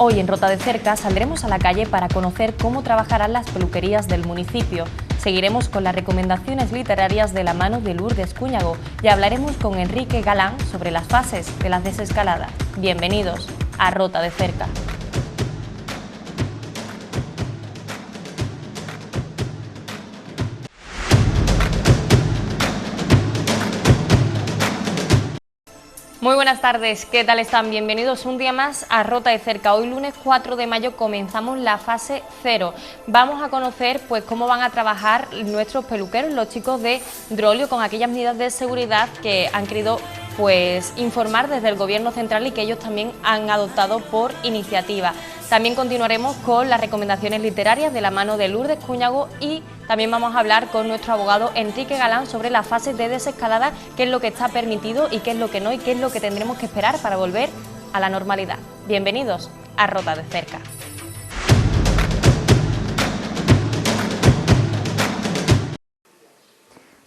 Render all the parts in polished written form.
Hoy en Rota de Cerca saldremos a la calle para conocer cómo trabajarán las peluquerías del municipio. Seguiremos con las recomendaciones literarias de la mano de Lourdes Cúñago y hablaremos con Enrique Galán sobre las fases de las desescaladas. Bienvenidos a Rota de Cerca. Muy buenas tardes, ¿qué tal están? Bienvenidos un día más a Rota de Cerca. Hoy lunes 4 de mayo comenzamos la fase 0. Vamos a conocer pues cómo van a trabajar nuestros peluqueros, los chicos de Drolio, con aquellas medidas de seguridad que han querido pues informar desde el Gobierno central y que ellos también han adoptado por iniciativa. También continuaremos con las recomendaciones literarias de la mano de Lourdes Cúñago y también vamos a hablar con nuestro abogado Enrique Galán sobre las fases de desescalada, qué es lo que está permitido y qué es lo que no y qué es lo que tendremos que esperar para volver a la normalidad. Bienvenidos a Rota de Cerca.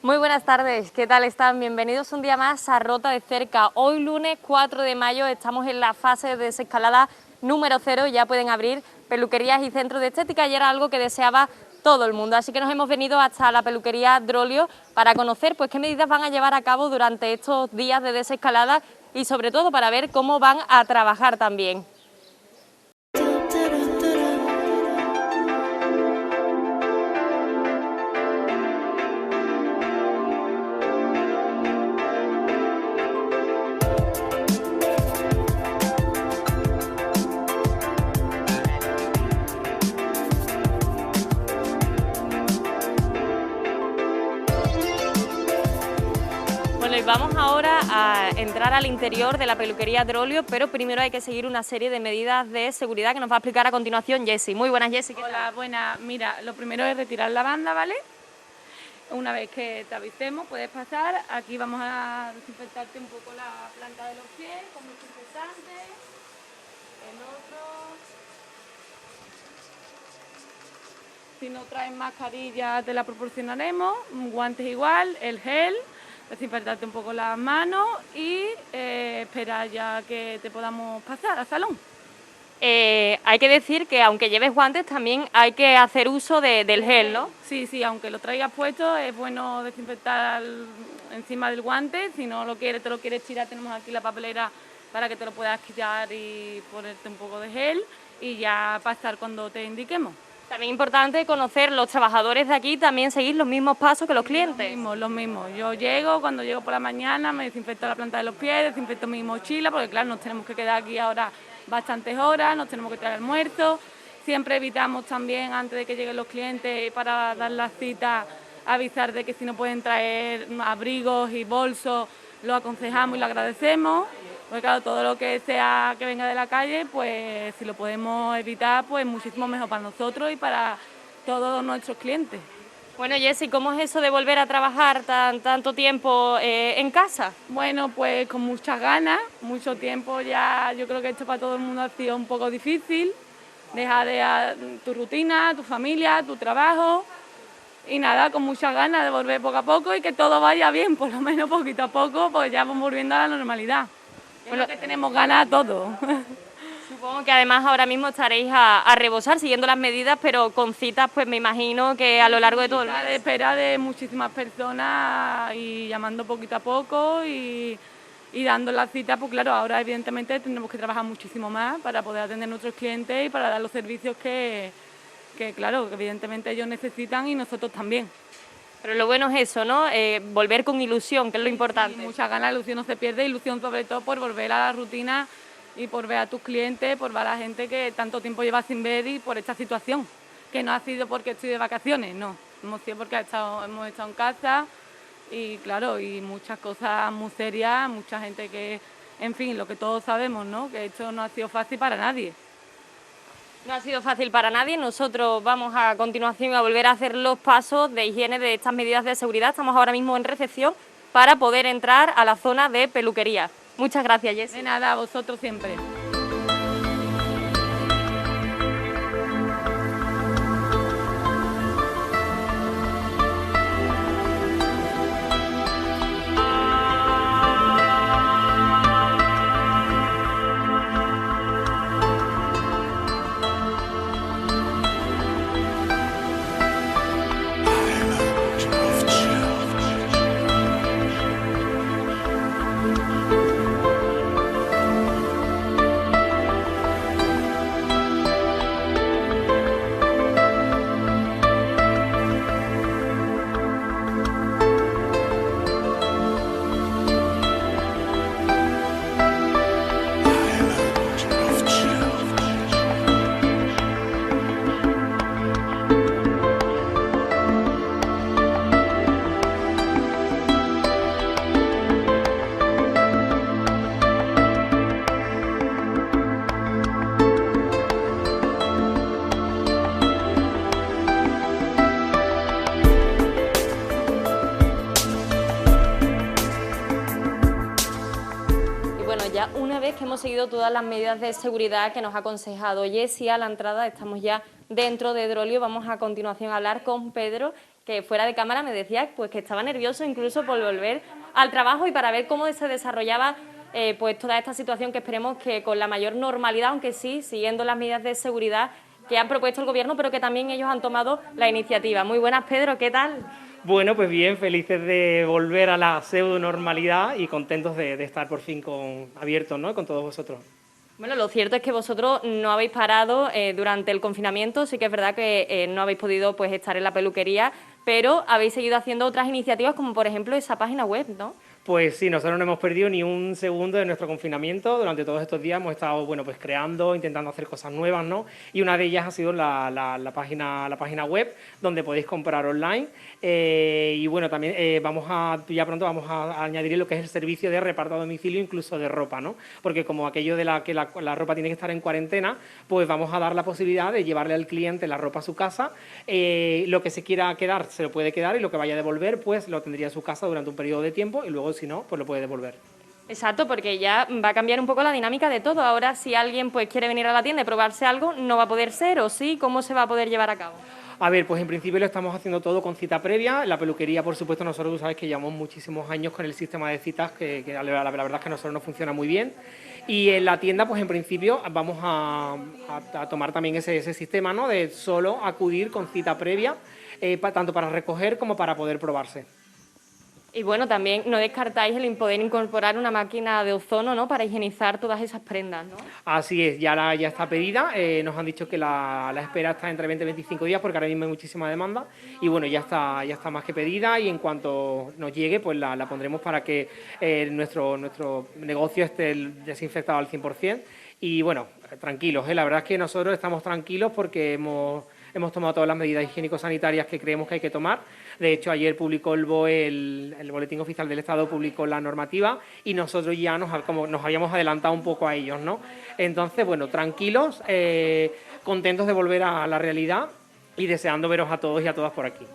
Muy buenas tardes, ¿qué tal están? Bienvenidos un día más a Rota de Cerca. Hoy lunes 4 de mayo estamos en la fase de desescalada número 0, ya pueden abrir peluquerías y centros de estética y era algo que deseaba todo el mundo, así que nos hemos venido hasta la peluquería Drolio para conocer pues qué medidas van a llevar a cabo durante estos días de desescalada y sobre todo para ver cómo van a trabajar también. Bueno, y vamos ahora a entrar al interior de la peluquería Drolio, pero primero hay que seguir una serie de medidas de seguridad que nos va a explicar a continuación Jessie. Muy buenas, Jessie. Hola, buenas. Mira, lo primero es retirar la banda, ¿vale? Una vez que te avisemos puedes pasar. Aquí vamos a desinfectarte un poco la planta de los pies con desinfectante, el otro. Si no traes mascarilla te la proporcionaremos, guantes igual, el gel, desinfectarte un poco las manos y esperar ya que te podamos pasar al salón. Hay que decir que aunque lleves guantes también hay que hacer uso del gel, ¿no? Sí, aunque lo traigas puesto es bueno desinfectar encima del guante. Si no lo quieres, te lo quieres tirar, tenemos aquí la papelera para que te lo puedas quitar y ponerte un poco de gel y ya pasar cuando te indiquemos. También es importante conocer los trabajadores de aquí, también seguir los mismos pasos que los clientes. Los mismos. Yo llego, cuando llego por la mañana me desinfecto la planta de los pies, desinfecto mi mochila, porque claro, nos tenemos que quedar aquí ahora bastantes horas, nos tenemos que traer almuerzo. Siempre evitamos también, antes de que lleguen los clientes, para dar la cita, avisar de que si no pueden traer abrigos y bolsos, lo aconsejamos y lo agradecemos. Porque claro, todo lo que sea que venga de la calle, pues si lo podemos evitar, pues muchísimo mejor para nosotros y para todos nuestros clientes. Bueno, Jessie, ¿cómo es eso de volver a trabajar tanto tiempo en casa? Bueno, pues con muchas ganas, mucho tiempo ya. Yo creo que esto para todo el mundo ha sido un poco difícil, dejar de tu rutina, tu familia, tu trabajo y nada, con muchas ganas de volver poco a poco y que todo vaya bien, por lo menos poquito a poco, pues ya vamos volviendo a la normalidad. Bueno, que tenemos ganas todo. Supongo que además ahora mismo estaréis a rebosar siguiendo las medidas, pero con citas pues me imagino que a lo largo de todo el mes. De espera de muchísimas personas y llamando poquito a poco y dando las citas, pues claro, ahora evidentemente tendremos que trabajar muchísimo más para poder atender a nuestros clientes y para dar los servicios que claro, que evidentemente ellos necesitan y nosotros también. Pero lo bueno es eso, ¿no? Volver con ilusión, que es lo importante. Sí, mucha ganas, ilusión no se pierde, ilusión sobre todo por volver a la rutina y por ver a tus clientes, por ver a la gente que tanto tiempo lleva sin ver y por esta situación, que no ha sido porque estoy de vacaciones, no, hemos sido porque hemos estado en casa y claro, y muchas cosas muy serias, mucha gente que, en fin, lo que todos sabemos, ¿no? Que esto no ha sido fácil para nadie. No ha sido fácil para nadie. Nosotros vamos a continuación a volver a hacer los pasos de higiene de estas medidas de seguridad. Estamos ahora mismo en recepción para poder entrar a la zona de peluquería. Muchas gracias, Jessie. De nada, a vosotros siempre. ya una vez que hemos seguido todas las medidas de seguridad que nos ha aconsejado Jessie a la entrada, estamos ya dentro de Drolio. Vamos a continuación a hablar con Pedro, que fuera de cámara me decía pues que estaba nervioso incluso por volver al trabajo y para ver cómo se desarrollaba pues toda esta situación, que esperemos que con la mayor normalidad, aunque sí, siguiendo las medidas de seguridad que han propuesto el Gobierno, pero que también ellos han tomado la iniciativa. Muy buenas, Pedro, ¿qué tal? Bueno, pues bien, felices de volver a la pseudo-normalidad y contentos de estar por fin abiertos, ¿no?, con todos vosotros. Bueno, lo cierto es que vosotros no habéis parado durante el confinamiento, sí que es verdad que no habéis podido pues estar en la peluquería, pero habéis seguido haciendo otras iniciativas como por ejemplo esa página web, ¿no? Pues sí, nosotros no hemos perdido ni un segundo de nuestro confinamiento. Durante todos estos días hemos estado, bueno, pues creando, intentando hacer cosas nuevas, ¿no? Y una de ellas ha sido la página web, donde podéis comprar online. Y bueno, también ya pronto vamos a añadir lo que es el servicio de reparto a domicilio, incluso de ropa, ¿no? Porque como aquello de que la ropa tiene que estar en cuarentena, pues vamos a dar la posibilidad de llevarle al cliente la ropa a su casa. Lo que se quiera quedar se lo puede quedar y lo que vaya a devolver, pues lo tendría en su casa durante un periodo de tiempo y luego, si no, pues lo puede devolver. Exacto, porque ya va a cambiar un poco la dinámica de todo. Ahora, si alguien pues quiere venir a la tienda y probarse algo, no va a poder ser, ¿o sí? ¿Cómo se va a poder llevar a cabo? A ver, pues en principio lo estamos haciendo todo con cita previa. La peluquería, por supuesto, nosotros, tú sabes que llevamos muchísimos años con el sistema de citas, que la verdad es que a nosotros nos funciona muy bien. Y en la tienda, pues en principio vamos a tomar también ese sistema, ¿no?, de solo acudir con cita previa, tanto para recoger como para poder probarse. Y bueno, también no descartáis el poder incorporar una máquina de ozono, ¿no?, para higienizar todas esas prendas, ¿no? Así es, ya está pedida. Nos han dicho que la espera está entre 20 y 25 días porque ahora mismo hay muchísima demanda y bueno, ya está más que pedida y en cuanto nos llegue pues la pondremos para que nuestro negocio esté desinfectado al 100%. Y bueno, tranquilos, la verdad es que nosotros estamos tranquilos porque hemos tomado todas las medidas higiénico-sanitarias que creemos que hay que tomar. De hecho, ayer publicó el BOE, el Boletín Oficial del Estado, publicó la normativa y nosotros ya nos habíamos adelantado un poco a ellos, ¿no? Entonces, bueno, tranquilos, contentos de volver a la realidad y deseando veros a todos y a todas por aquí.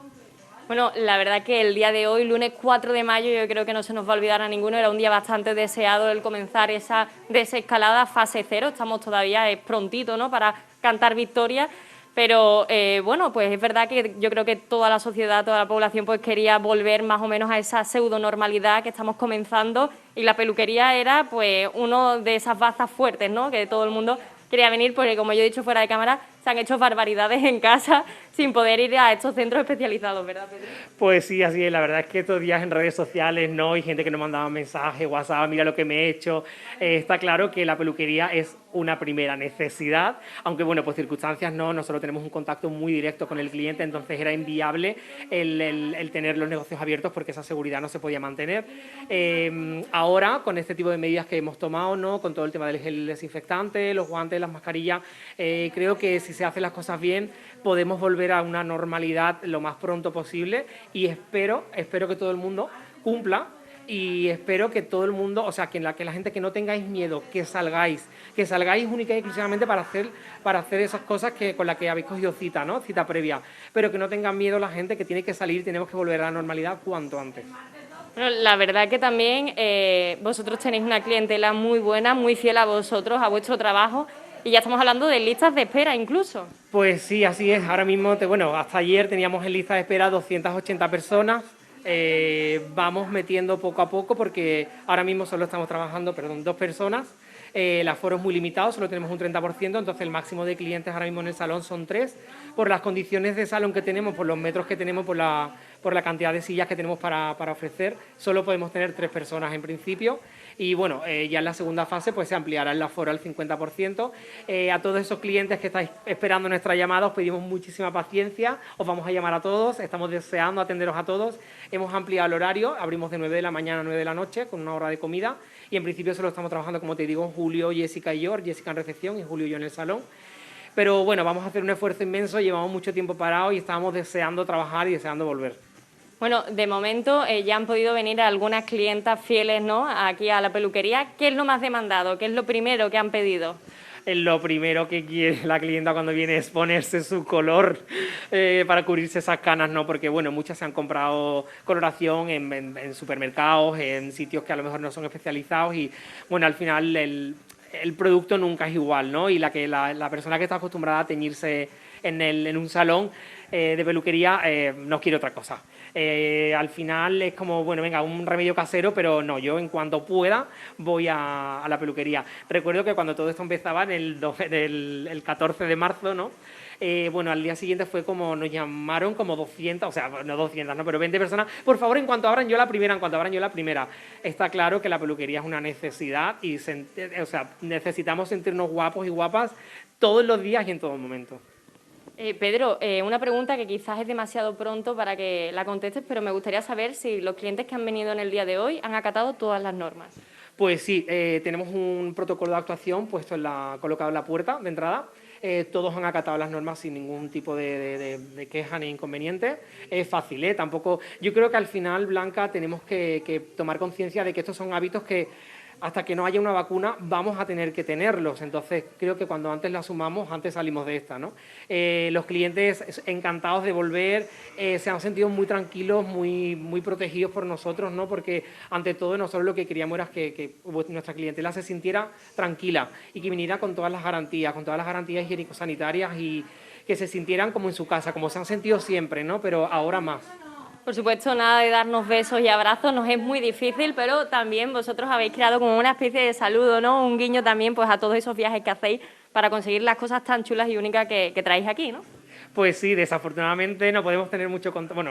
Bueno, la verdad que el día de hoy, lunes 4 de mayo, yo creo que no se nos va a olvidar a ninguno. Era un día bastante deseado el comenzar esa desescalada fase 0. Estamos todavía, es prontito, ¿no?, para cantar victoria. Pero bueno, pues es verdad que yo creo que toda la sociedad, toda la población pues quería volver más o menos a esa pseudo-normalidad que estamos comenzando y la peluquería era pues uno de esas bazas fuertes, ¿no?, que todo el mundo quería venir porque, como yo he dicho fuera de cámara, se han hecho barbaridades en casa sin poder ir a estos centros especializados, ¿verdad, Pedro? Pues sí, así es. La verdad es que estos días en redes sociales, ¿no?, y gente que nos mandaba mensajes, WhatsApp, mira lo que me he hecho. Está claro que la peluquería es una primera necesidad, aunque bueno, pues circunstancias no, nosotros tenemos un contacto muy directo con el cliente, entonces era inviable el tener los negocios abiertos porque esa seguridad no se podía mantener. Ahora, con este tipo de medidas que hemos tomado, ¿no?, con todo el tema del gel desinfectante, los guantes, las mascarillas, creo que si se hacen las cosas bien podemos volver a una normalidad lo más pronto posible y espero que todo el mundo cumpla. Y espero que todo el mundo, o sea, que la gente, que no tengáis miedo, que salgáis única y exclusivamente para hacer esas cosas con las que habéis cogido cita, ¿no?, cita previa, pero que no tengan miedo la gente, que tiene que salir, tenemos que volver a la normalidad cuanto antes. Bueno, la verdad que también vosotros tenéis una clientela muy buena, muy fiel a vosotros, a vuestro trabajo, y ya estamos hablando de listas de espera incluso. Pues sí, así es. Ahora mismo, hasta ayer teníamos en lista de espera 280 personas. Vamos metiendo poco a poco porque ahora mismo solo estamos trabajando, 2 personas. El aforo es muy limitado, solo tenemos un 30%, entonces el máximo de clientes ahora mismo en el salón son 3. Por las condiciones de salón que tenemos, por los metros que tenemos, por la cantidad de sillas que tenemos para ofrecer, solo podemos tener 3 personas en principio. Y bueno, ya en la segunda fase pues se ampliará el aforo al 50%. A todos esos clientes que estáis esperando nuestra llamada os pedimos muchísima paciencia, os vamos a llamar a todos, estamos deseando atenderos a todos. Hemos ampliado el horario, abrimos de 9 de la mañana a 9 de la noche con una hora de comida y en principio solo estamos trabajando, como te digo, Julio, Jessica y yo, Jessica en recepción y Julio y yo en el salón. Pero bueno, vamos a hacer un esfuerzo inmenso, llevamos mucho tiempo parados y estábamos deseando trabajar y deseando volver. Bueno, de momento ya han podido venir algunas clientas fieles, ¿no?, aquí a la peluquería. ¿Qué es lo más demandado? ¿Qué es lo primero que han pedido? lo primero que quiere la clienta cuando viene es ponerse su color para cubrirse esas canas, ¿no? Porque, bueno, muchas se han comprado coloración en supermercados, en sitios que a lo mejor no son especializados y, bueno, al final el producto nunca es igual, ¿no? Y la persona que está acostumbrada a teñirse en un salón de peluquería no quiere otra cosa. Al final es como, bueno, venga, un remedio casero, pero no, yo en cuanto pueda voy a la peluquería. Recuerdo que cuando todo esto empezaba en el 14 de marzo, ¿no? Bueno, al día siguiente fue como, nos llamaron como 200, o sea, no 200, ¿no? Pero 20 personas, por favor, en cuanto abran yo la primera. Está claro que la peluquería es una necesidad y, o sea, necesitamos sentirnos guapos y guapas todos los días y en todo momento. Pedro, una pregunta que quizás es demasiado pronto para que la contestes, pero me gustaría saber si los clientes que han venido en el día de hoy han acatado todas las normas. Pues sí, tenemos un protocolo de actuación colocado en la puerta de entrada. Todos han acatado las normas sin ningún tipo de queja ni inconveniente. Es fácil, tampoco. Yo creo que al final, Blanca, tenemos que tomar conciencia de que estos son hábitos que hasta que no haya una vacuna vamos a tener que tenerlos. Entonces, creo que cuando antes la asumamos, antes salimos de esta, ¿no? Los clientes encantados de volver, se han sentido muy tranquilos, muy protegidos por nosotros, ¿no? Porque, ante todo, nosotros lo que queríamos era que nuestra clientela se sintiera tranquila y que viniera con todas las garantías higiénico-sanitarias y que se sintieran como en su casa, como se han sentido siempre, ¿no? Pero ahora más. Por supuesto, nada de darnos besos y abrazos, nos es muy difícil, pero también vosotros habéis creado como una especie de saludo, ¿no? Un guiño también pues a todos esos viajes que hacéis para conseguir las cosas tan chulas y únicas que traéis aquí, ¿no? Pues sí, desafortunadamente no podemos tener mucho contacto,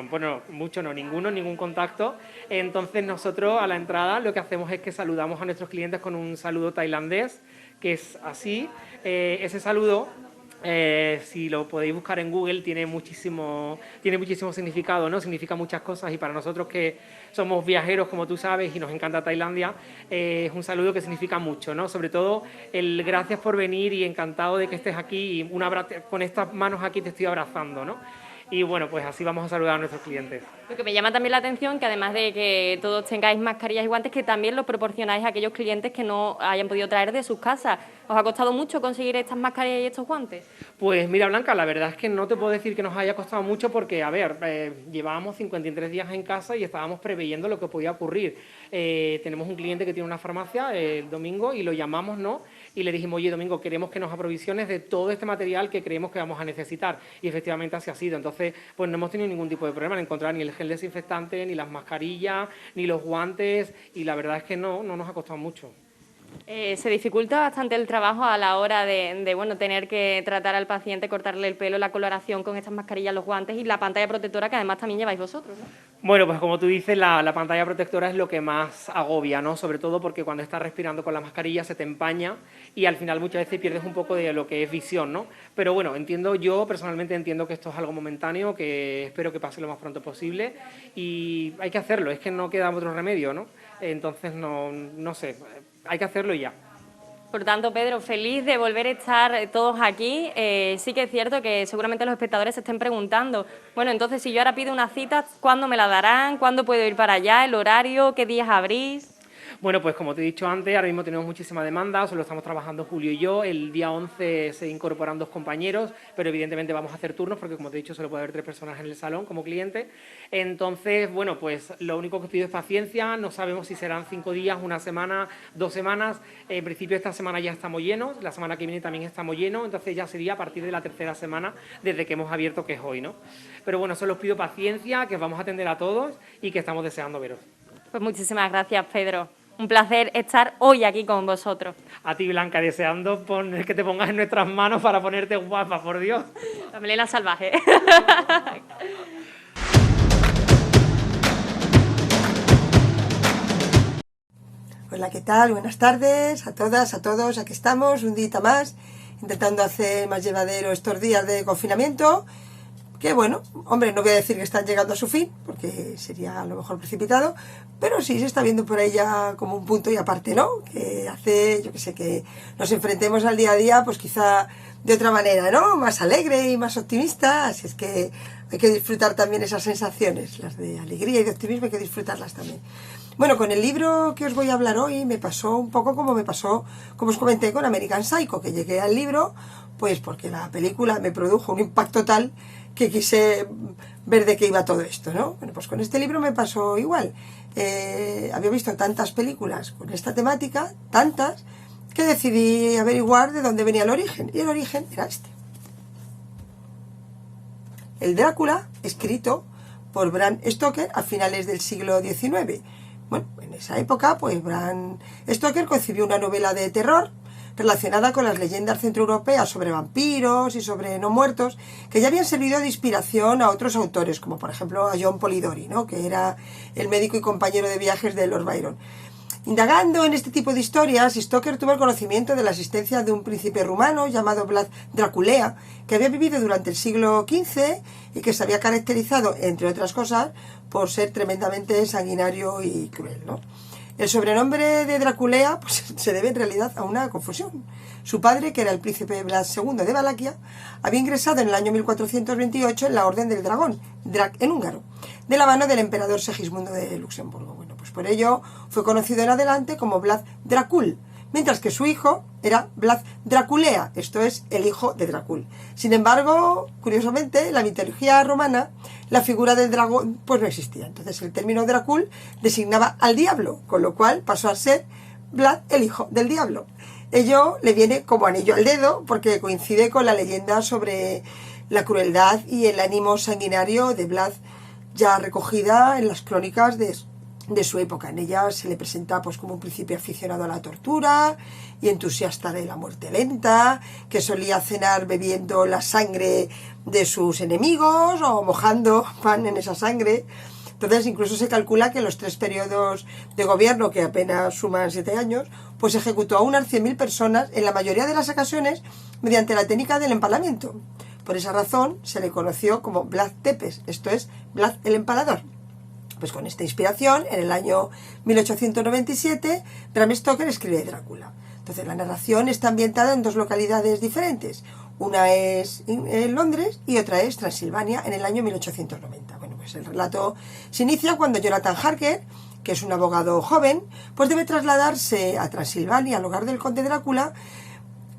ningún contacto. Entonces nosotros a la entrada lo que hacemos es que saludamos a nuestros clientes con un saludo tailandés, que es así. Ese saludo, si lo podéis buscar en Google, tiene muchísimo significado, ¿no? Significa muchas cosas y para nosotros que somos viajeros, como tú sabes, y nos encanta Tailandia, es un saludo que significa mucho, ¿no? Sobre todo el gracias por venir y encantado de que estés aquí y con estas manos aquí te estoy abrazando, ¿no? Y bueno, pues así vamos a saludar a nuestros clientes. Lo que me llama también la atención, que además de que todos tengáis mascarillas y guantes, que también los proporcionáis a aquellos clientes que no hayan podido traer de sus casas. ¿Os ha costado mucho conseguir estas mascarillas y estos guantes? Pues mira, Blanca, la verdad es que no te puedo decir que nos haya costado mucho porque, a ver, llevábamos 53 días en casa y estábamos preveyendo lo que podía ocurrir. Tenemos un cliente que tiene una farmacia el domingo y lo llamamos, ¿no? Y le dijimos, oye, Domingo, queremos que nos aprovisiones de todo este material que creemos que vamos a necesitar. Y efectivamente así ha sido. Entonces, pues no hemos tenido ningún tipo de problema en encontrar ni el gel desinfectante, ni las mascarillas, ni los guantes. Y la verdad es que no nos ha costado mucho. Se dificulta bastante el trabajo a la hora de tener que tratar al paciente, cortarle el pelo, la coloración con estas mascarillas, los guantes y la pantalla protectora que además también lleváis vosotros, ¿no? Bueno, pues como tú dices, la pantalla protectora es lo que más agobia, ¿no? Sobre todo porque cuando estás respirando con la mascarilla se te empaña y al final muchas veces pierdes un poco de lo que es visión, ¿no? Pero bueno, yo personalmente entiendo que esto es algo momentáneo, que espero que pase lo más pronto posible y hay que hacerlo, es que no queda otro remedio, ¿no? Entonces, no sé, hay que hacerlo y ya. Por tanto, Pedro, feliz de volver a estar todos aquí. Sí que es cierto que seguramente los espectadores se estén preguntando, bueno, entonces si yo ahora pido una cita, ¿cuándo me la darán? ¿Cuándo puedo ir para allá? ¿El horario? ¿Qué días abrís? Bueno, pues como te he dicho antes, ahora mismo tenemos muchísima demanda, solo estamos trabajando Julio y yo. El día 11 se incorporan 2 compañeros, pero evidentemente vamos a hacer turnos porque, como te he dicho, solo puede haber 3 personas en el salón como cliente. Entonces, bueno, pues lo único que os pido es paciencia, no sabemos si serán 5 días, 1 semana, 2 semanas. En principio esta semana ya estamos llenos, la semana que viene también estamos llenos, entonces ya sería a partir de la 3ª semana desde que hemos abierto, que es hoy, ¿no? Pero bueno, solo os pido paciencia, que os vamos a atender a todos y que estamos deseando veros. Pues muchísimas gracias, Pedro. Un placer estar hoy aquí con vosotros. A ti, Blanca, deseando que te pongas en nuestras manos para ponerte guapa, por Dios. La melena salvaje. Hola, ¿qué tal? Buenas tardes a todas, a todos. Aquí estamos, un día más, intentando hacer más llevadero estos días de confinamiento. Que bueno, hombre, no voy a decir que están llegando a su fin, porque sería a lo mejor precipitado, pero sí se está viendo por ahí ya como un punto y aparte, ¿no? Que hace, yo que sé, que nos enfrentemos al día a día, pues quizá de otra manera, ¿no? Más alegre y más optimista, así es que hay que disfrutar también esas sensaciones, las de alegría y de optimismo, hay que disfrutarlas también. Bueno, con el libro que os voy a hablar hoy me pasó un poco como me pasó, como os comenté, con American Psycho, que llegué al libro pues porque la película me produjo un impacto tal que quise ver de qué iba todo esto, ¿no? Bueno, pues con este libro me pasó igual. Había visto tantas películas con esta temática, tantas, que decidí averiguar de dónde venía el origen. Y el origen era este. El Drácula, escrito por Bram Stoker a finales del siglo XIX. Bueno, en esa época, pues Bram Stoker concibió una novela de terror relacionada con las leyendas centroeuropeas sobre vampiros y sobre no muertos, que ya habían servido de inspiración a otros autores, como por ejemplo a John Polidori, ¿no?, que era el médico y compañero de viajes de Lord Byron. Indagando en este tipo de historias, Stoker tuvo el conocimiento de la existencia de un príncipe rumano llamado Vlad Draculea, que había vivido durante el siglo XV y que se había caracterizado, entre otras cosas, por ser tremendamente sanguinario y cruel, ¿no? El sobrenombre de Draculea pues, se debe en realidad a una confusión. Su padre, que era el príncipe Vlad II de Valaquia, había ingresado en el año 1428 en la Orden del Dragón, Drac en húngaro, de la mano del emperador Segismundo de Luxemburgo. Bueno, pues por ello fue conocido en adelante como Vlad Dracul, mientras que su hijo era Vlad Draculea, esto es, el hijo de Dracul. Sin embargo, curiosamente, en la mitología romana, la figura del dragón pues no existía. Entonces el término Dracul designaba al diablo, con lo cual pasó a ser Vlad, el hijo del diablo. Ello le viene como anillo al dedo, porque coincide con la leyenda sobre la crueldad y el ánimo sanguinario de Vlad, ya recogida en las crónicas de su época. En ella se le presenta pues como un príncipe aficionado a la tortura y entusiasta de la muerte lenta, que solía cenar bebiendo la sangre de sus enemigos o mojando pan en esa sangre. Entonces incluso se calcula que en los 3 periodos de gobierno, que apenas suman 7 años, pues ejecutó a unas 100.000 personas, en la mayoría de las ocasiones mediante la técnica del empalamiento. Por esa razón se le conoció como Vlad Tepes, esto es, Vlad el Empalador. Pues con esta inspiración, en el año 1897, Bram Stoker escribe Drácula. Entonces la narración está ambientada en 2 localidades diferentes. Una es en Londres y otra es Transilvania en el año 1890. Bueno, pues el relato se inicia cuando Jonathan Harker, que es un abogado joven, pues debe trasladarse a Transilvania, al hogar del conde Drácula,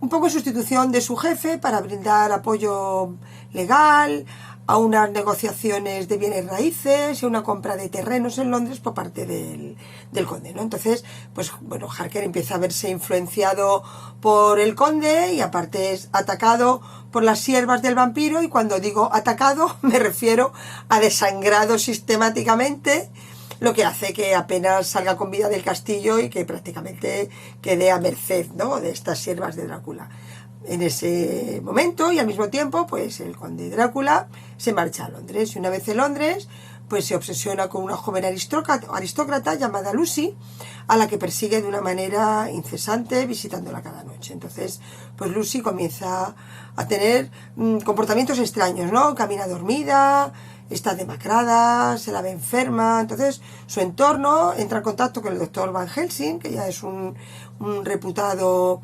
un poco en sustitución de su jefe para brindar apoyo legal a unas negociaciones de bienes raíces y a una compra de terrenos en Londres por parte del conde, ¿no? Entonces, pues bueno, Harker empieza a verse influenciado por el conde y aparte es atacado por las siervas del vampiro, y cuando digo atacado me refiero a desangrado sistemáticamente, lo que hace que apenas salga con vida del castillo y que prácticamente quede a merced, ¿no?, de estas siervas de Drácula. En ese momento y al mismo tiempo, pues el conde Drácula se marcha a Londres, y una vez en Londres, pues se obsesiona con una joven aristócrata llamada Lucy, a la que persigue de una manera incesante, visitándola cada noche. Entonces, pues Lucy comienza a tener comportamientos extraños, ¿no? Camina dormida, está demacrada, se la ve enferma. Entonces su entorno entra en contacto con el doctor Van Helsing, que ya es un reputado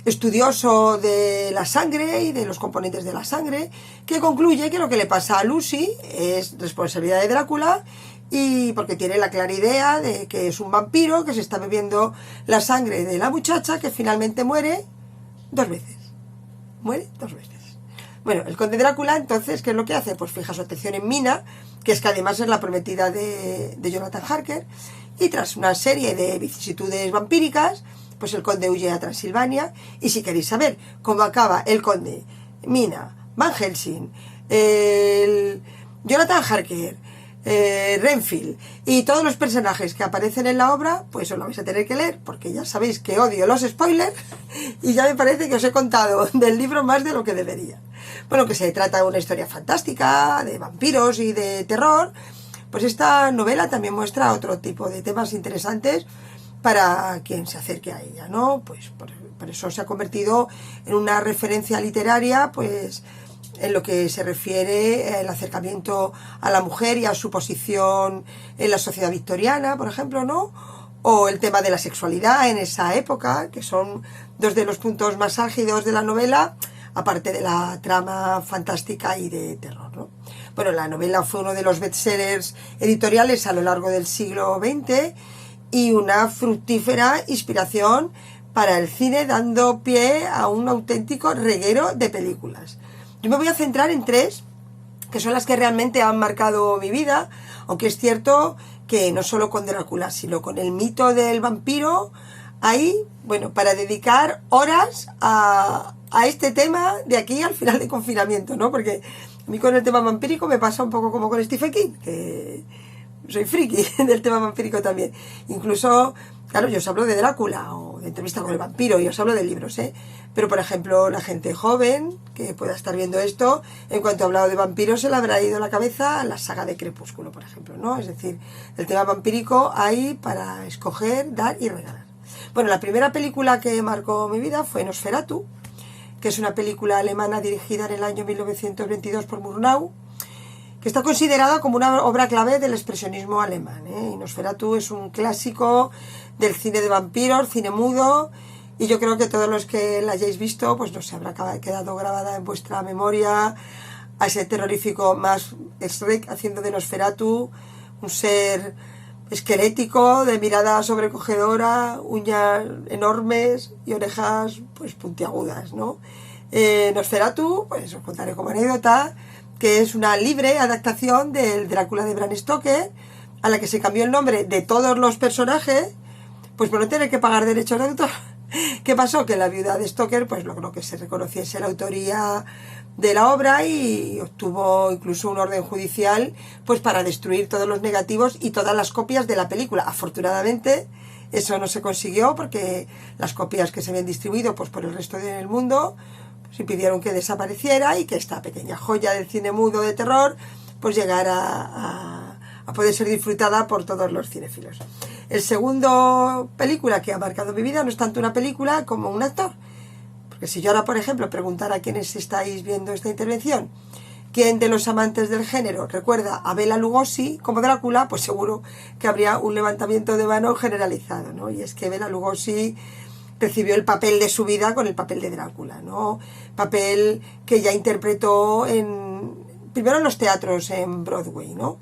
estudioso de la sangre y de los componentes de la sangre, que concluye que lo que le pasa a Lucy es responsabilidad de Drácula, y porque tiene la clara idea de que es un vampiro que se está bebiendo la sangre de la muchacha, que finalmente muere 2 veces. Muere 2 veces. Bueno, el conde Drácula, entonces, ¿qué es lo que hace? Pues fija su atención en Mina, que es que además es la prometida de Jonathan Harker, y tras una serie de vicisitudes vampíricas, pues el conde huye a Transilvania. Y si queréis saber cómo acaba el conde, Mina, Van Helsing, Jonathan Harker, Renfield y todos los personajes que aparecen en la obra, pues os lo vais a tener que leer, porque ya sabéis que odio los spoilers y ya me parece que os he contado del libro más de lo que debería. Bueno, que se trata de una historia fantástica, de vampiros y de terror, pues esta novela también muestra otro tipo de temas interesantes para quien se acerque a ella, ¿no? Pues por eso se ha convertido en una referencia literaria, pues en lo que se refiere al acercamiento a la mujer y a su posición en la sociedad victoriana, por ejemplo, ¿no? O el tema de la sexualidad en esa época, que son 2 de los puntos más álgidos de la novela, aparte de la trama fantástica y de terror, ¿no? Bueno, la novela fue uno de los bestsellers editoriales a lo largo del siglo XX y una fructífera inspiración para el cine, dando pie a un auténtico reguero de películas. Yo me voy a centrar en 3, que son las que realmente han marcado mi vida, aunque es cierto que no solo con Drácula, sino con el mito del vampiro, ahí, bueno, para dedicar horas a este tema de aquí al final de confinamiento, ¿no? Porque a mí con el tema vampírico me pasa un poco como con Stephen King, que soy friki del tema vampírico también. Incluso, claro, yo os hablo de Drácula o de Entrevista con el vampiro y os hablo de libros, ¿eh? Pero, por ejemplo, la gente joven que pueda estar viendo esto, en cuanto he hablado de vampiros, se le habrá ido a la cabeza la saga de Crepúsculo, por ejemplo, ¿no? Es decir, el tema vampírico hay para escoger, dar y regalar. Bueno, la primera película que marcó mi vida fue Nosferatu, que es una película alemana dirigida en el año 1922 por Murnau, que está considerada como una obra clave del expresionismo alemán, ¿eh? Y Nosferatu es un clásico del cine de vampiros, cine mudo, y yo creo que todos los que la hayáis visto, pues no se habrá quedado grabada en vuestra memoria a ese terrorífico Max Schreck haciendo de Nosferatu un ser esquelético, de mirada sobrecogedora, uñas enormes y orejas pues puntiagudas, ¿no? Nosferatu, pues os contaré como anécdota, que es una libre adaptación del Drácula de Bram Stoker, a la que se cambió el nombre de todos los personajes, pues por no tener que pagar derechos de autor. ¿Qué pasó? Que la viuda de Stoker pues logró que se reconociese la autoría de la obra y obtuvo incluso un orden judicial pues para destruir todos los negativos y todas las copias de la película. Afortunadamente eso no se consiguió porque las copias que se habían distribuido pues por el resto del mundo pues impidieron que desapareciera y que esta pequeña joya del cine mudo de terror pues llegara a poder ser disfrutada por todos los cinéfilos. El segundo película que ha marcado mi vida no es tanto una película como un actor. Porque si yo ahora, por ejemplo, preguntara a quienes estáis viendo esta intervención, ¿quién de los amantes del género recuerda a Bela Lugosi como Drácula? Pues seguro que habría un levantamiento de mano generalizado, ¿no? Y es que Bela Lugosi recibió el papel de su vida con el papel de Drácula, ¿no? Papel que ya interpretó primero en los teatros en Broadway, ¿no?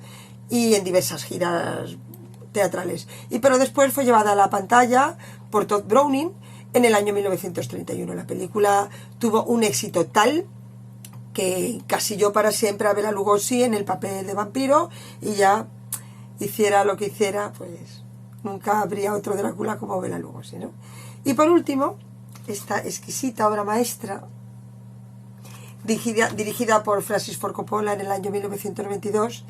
Y en diversas giras teatrales. Pero después fue llevada a la pantalla por Todd Browning en el año 1931. La película tuvo un éxito tal que encasilló para siempre a Bela Lugosi en el papel de vampiro y ya hiciera lo que hiciera, pues nunca habría otro Drácula como Bela Lugosi, ¿no? Y por último, esta exquisita obra maestra dirigida por Francis Ford Coppola en el año 1992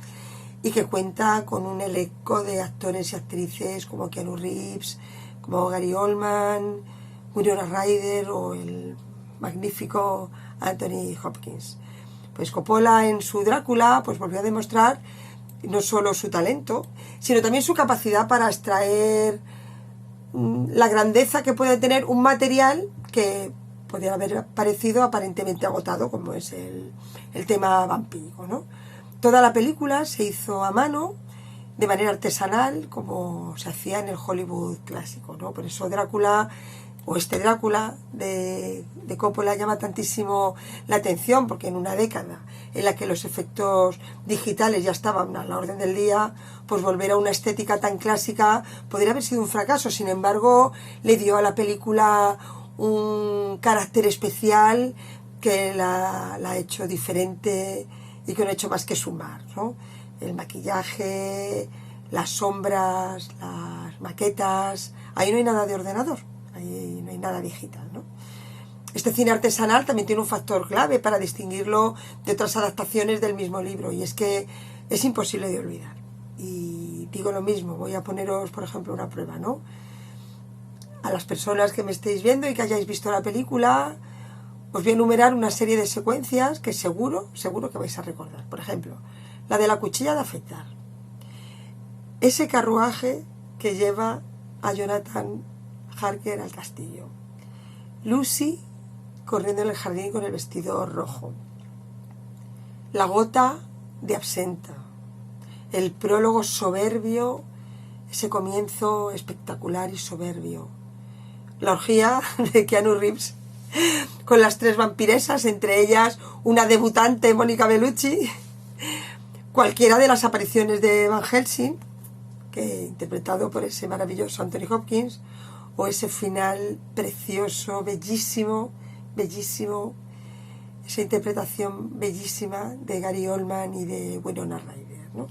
y que cuenta con un elenco de actores y actrices como Keanu Reeves, como Gary Oldman, Winona Ryder o el magnífico Anthony Hopkins. Pues Coppola en su Drácula pues volvió a demostrar no solo su talento, sino también su capacidad para extraer la grandeza que puede tener un material que podría haber parecido aparentemente agotado, como es el tema vampírico, ¿no? Toda la película se hizo a mano, de manera artesanal, como se hacía en el Hollywood clásico, ¿no? Por eso Drácula, o este Drácula de Coppola, llama tantísimo la atención, porque en una década en la que los efectos digitales ya estaban a la orden del día, pues volver a una estética tan clásica podría haber sido un fracaso. Sin embargo, le dio a la película un carácter especial que la ha hecho diferente y que no ha hecho más que sumar, ¿no? El maquillaje, las sombras, las maquetas, ahí no hay nada de ordenador, ahí no hay nada digital, ¿no? Este cine artesanal también tiene un factor clave para distinguirlo de otras adaptaciones del mismo libro, y es que es imposible de olvidar. Y digo lo mismo, voy a poneros, por ejemplo, una prueba, ¿no? A las personas que me estéis viendo y que hayáis visto la película, os voy a enumerar una serie de secuencias que seguro que vais a recordar. Por ejemplo, la de la cuchilla de afeitar. Ese carruaje que lleva a Jonathan Harker al castillo. Lucy corriendo en el jardín con el vestido rojo. La gota de absenta. El prólogo soberbio, ese comienzo espectacular y soberbio. La orgía de Keanu Reeves con las 3 vampiresas, entre ellas una debutante, Mónica Bellucci, cualquiera de las apariciones de Van Helsing, que interpretado por ese maravilloso Anthony Hopkins, o ese final precioso, bellísimo, bellísimo, esa interpretación bellísima de Gary Oldman y de Winona Ryder, ¿no?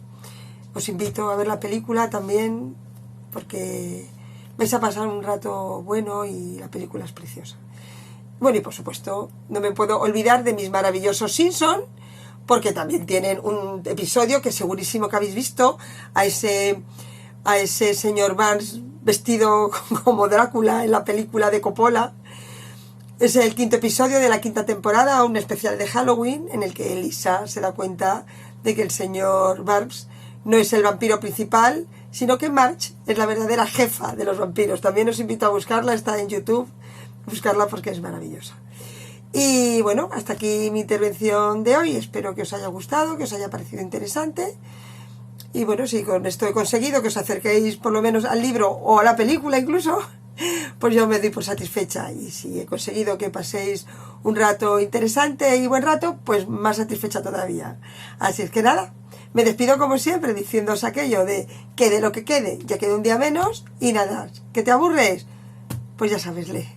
Os invito a ver la película también, porque vais a pasar un rato bueno y la película es preciosa. Bueno, y por supuesto, no me puedo olvidar de mis maravillosos Simpson, porque también tienen un episodio que segurísimo que habéis visto, a ese señor Barnes vestido como Drácula en la película de Coppola. Es el 5º episodio de la 5ª temporada, un especial de Halloween, en el que Lisa se da cuenta de que el señor Barnes no es el vampiro principal, sino que Marge es la verdadera jefa de los vampiros. También os invito a buscarla, está en YouTube, buscarla porque es maravillosa. Y bueno, hasta aquí mi intervención de hoy. Espero que os haya gustado, que os haya parecido interesante. Y bueno, si con esto he conseguido que os acerquéis por lo menos al libro o a la película incluso, pues yo me doy por satisfecha. Y si he conseguido que paséis un rato interesante y buen rato, pues más satisfecha todavía. Así es que nada, me despido como siempre diciéndoos aquello de quede lo que quede, ya queda un día menos. Y nada, ¿que te aburres? Pues ya sabes, lee.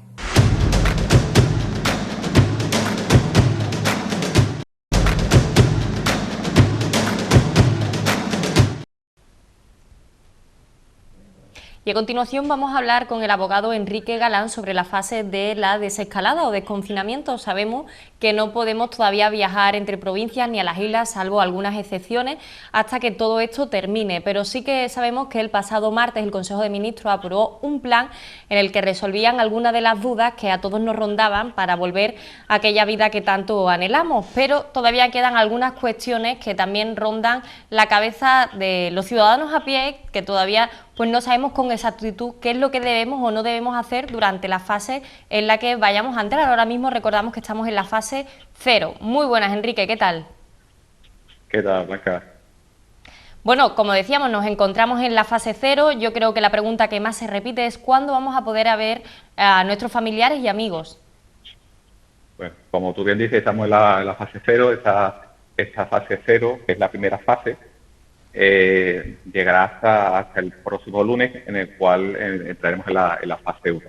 Y a continuación vamos a hablar con el abogado Enrique Galán sobre la fase de la desescalada o desconfinamiento. Sabemos que no podemos todavía viajar entre provincias ni a las islas, salvo algunas excepciones, hasta que todo esto termine. Pero sí que sabemos que el pasado martes el Consejo de Ministros aprobó un plan en el que resolvían algunas de las dudas que a todos nos rondaban para volver a aquella vida que tanto anhelamos. Pero todavía quedan algunas cuestiones que también rondan la cabeza de los ciudadanos a pie, que todavía pues no sabemos con exactitud qué es lo que debemos o no debemos hacer durante la fase en la que vayamos a entrar. Ahora mismo recordamos que estamos en la fase 0. Muy buenas, Enrique, ¿qué tal? ¿Qué tal, Blanca? Bueno, como decíamos, nos encontramos en la fase 0. Yo creo que la pregunta que más se repite es ¿cuándo vamos a poder ver a nuestros familiares y amigos? Bueno, como tú bien dices, estamos en la fase 0, esta fase 0, que es la primera fase, llegará hasta el próximo lunes, en el cual entraremos en la fase 1.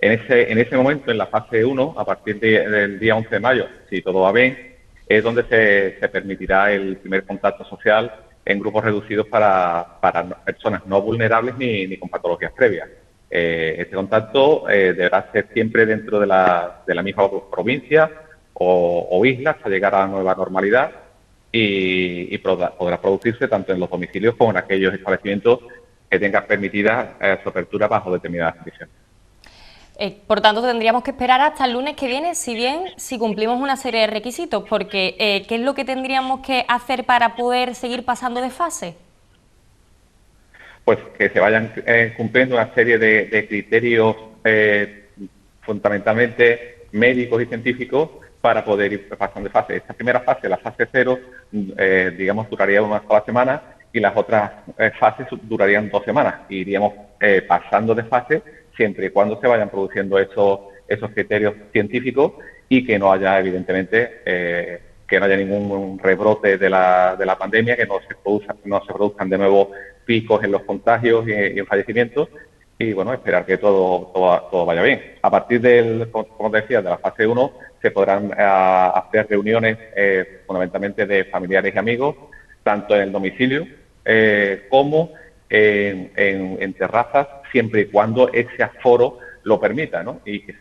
En ese momento, en la fase 1, a partir del día 11 de mayo, si todo va bien, es donde se permitirá el primer contacto social en grupos reducidos para personas no vulnerables ni con patologías previas. Este contacto deberá ser siempre dentro de la misma provincia o isla hasta llegar a la nueva normalidad, y podrá producirse tanto en los domicilios como en aquellos establecimientos que tengan permitida su apertura bajo determinadas condiciones. Por tanto, tendríamos que esperar hasta el lunes que viene, si cumplimos una serie de requisitos, porque ¿qué es lo que tendríamos que hacer para poder seguir pasando de fase? Pues que se vayan cumpliendo una serie de criterios fundamentalmente médicos y científicos para poder ir pasando de fase. Esta primera fase, la fase 0, digamos, duraría una sola semana, y las otras fases durarían 2 semanas. Iríamos pasando de fase siempre y cuando se vayan produciendo esos criterios científicos y que no haya, evidentemente, que no haya ningún rebrote de la pandemia, que no se produzcan de nuevo picos en los contagios y en fallecimientos. Y bueno, esperar que todo vaya bien. A partir como te decía, de la fase 1, se podrán hacer reuniones fundamentalmente de familiares y amigos, tanto en el domicilio como en terrazas, siempre y cuando ese aforo lo permita, ¿no? Y que